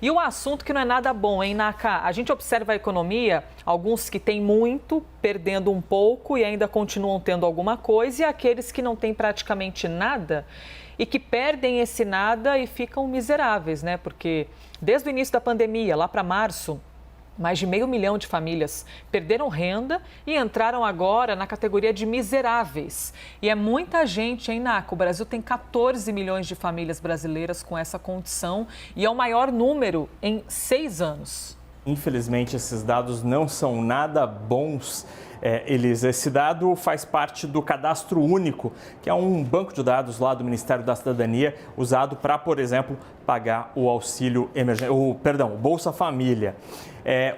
E um assunto que não é nada bom, hein, Naka? A gente observa a economia, alguns que têm muito, perdendo um pouco e ainda continuam tendo alguma coisa, e aqueles que não têm praticamente nada e que perdem esse nada e ficam miseráveis, né? Porque desde o início da pandemia, lá para março, mais de 500 mil de famílias perderam renda e entraram agora na categoria de miseráveis. E é muita gente, hein, Naka? O Brasil tem 14 milhões de famílias brasileiras com essa condição e é o maior número em 6 anos. Infelizmente, esses dados não são nada bons. Elisa, esse dado faz parte do Cadastro Único, que é um banco de dados lá do Ministério da Cidadania, usado para, por exemplo, pagar o auxílio o Bolsa Família.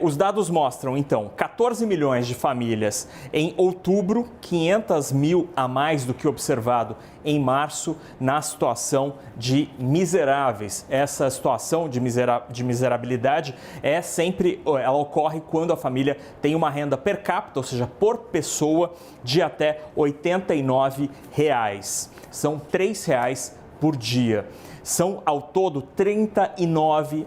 Os dados mostram, então, 14 milhões de famílias em outubro, 500 mil a mais do que observado em março, na situação de miseráveis. Essa situação de miserabilidade ela ocorre quando a família tem uma renda per capita, ou seja, por pessoa, de até R$ 89. São R$ 3 por dia. São, ao todo, 39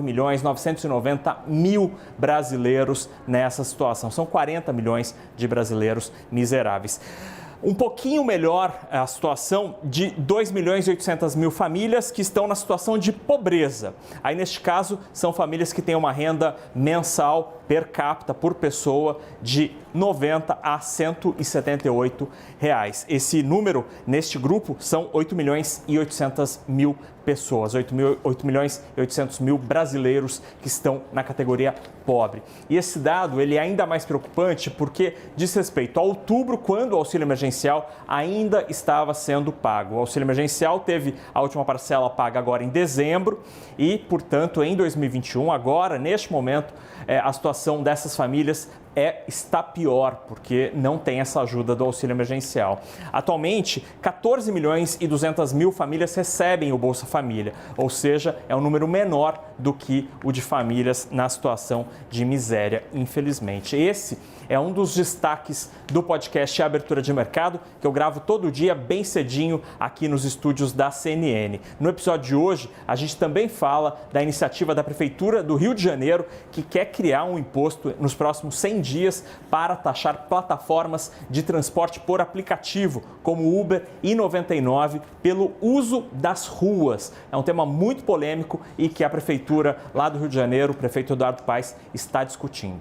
milhões 990 mil brasileiros nessa situação. São 40 milhões de brasileiros miseráveis. Um pouquinho melhor a situação de 2 milhões e 800 mil famílias que estão na situação de pobreza. Aí, neste caso, são famílias que têm uma renda mensal per capita, por pessoa, de R$ 90 a R$ 178. Esse número, neste grupo, são 8 milhões e 800 mil pessoas, 8 milhões e 800 mil brasileiros que estão na categoria pobre. E esse dado ele é ainda mais preocupante porque diz respeito a outubro, quando o auxílio emergencial ainda estava sendo pago. O auxílio emergencial teve a última parcela paga agora em dezembro e, portanto, em 2021, agora, neste momento, a situação dessas famílias está pior, porque não tem essa ajuda do auxílio emergencial. Atualmente, 14 milhões e 200 mil famílias recebem o Bolsa Família, ou seja, é um número menor do que o de famílias na situação de miséria, infelizmente. Esse é um dos destaques do podcast Abertura de Mercado, que eu gravo todo dia bem cedinho aqui nos estúdios da CNN. No episódio de hoje, a gente também fala da iniciativa da Prefeitura do Rio de Janeiro, que quer criar um imposto nos próximos 100 dias para taxar plataformas de transporte por aplicativo, como Uber e 99, pelo uso das ruas. É um tema muito polêmico e que a Prefeitura lá do Rio de Janeiro, o prefeito Eduardo Paes, está discutindo.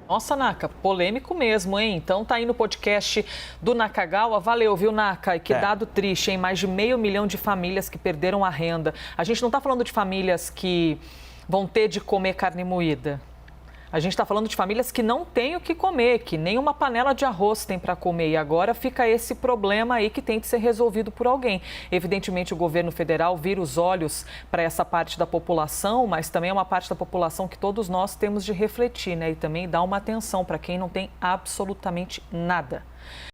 Nossa, Naka, polêmico mesmo, hein? Então tá aí no podcast do Nakagawa. Valeu, viu, Naka? E que dado triste, hein? Mais de 500 mil de famílias que perderam a renda. A gente não tá falando de famílias que vão ter de comer carne moída. A gente está falando de famílias que não têm o que comer, que nem uma panela de arroz tem para comer. E agora fica esse problema aí que tem que ser resolvido por alguém. Evidentemente, o governo federal vira os olhos para essa parte da população, mas também é uma parte da população que todos nós temos de refletir, né? E também dar uma atenção para quem não tem absolutamente nada.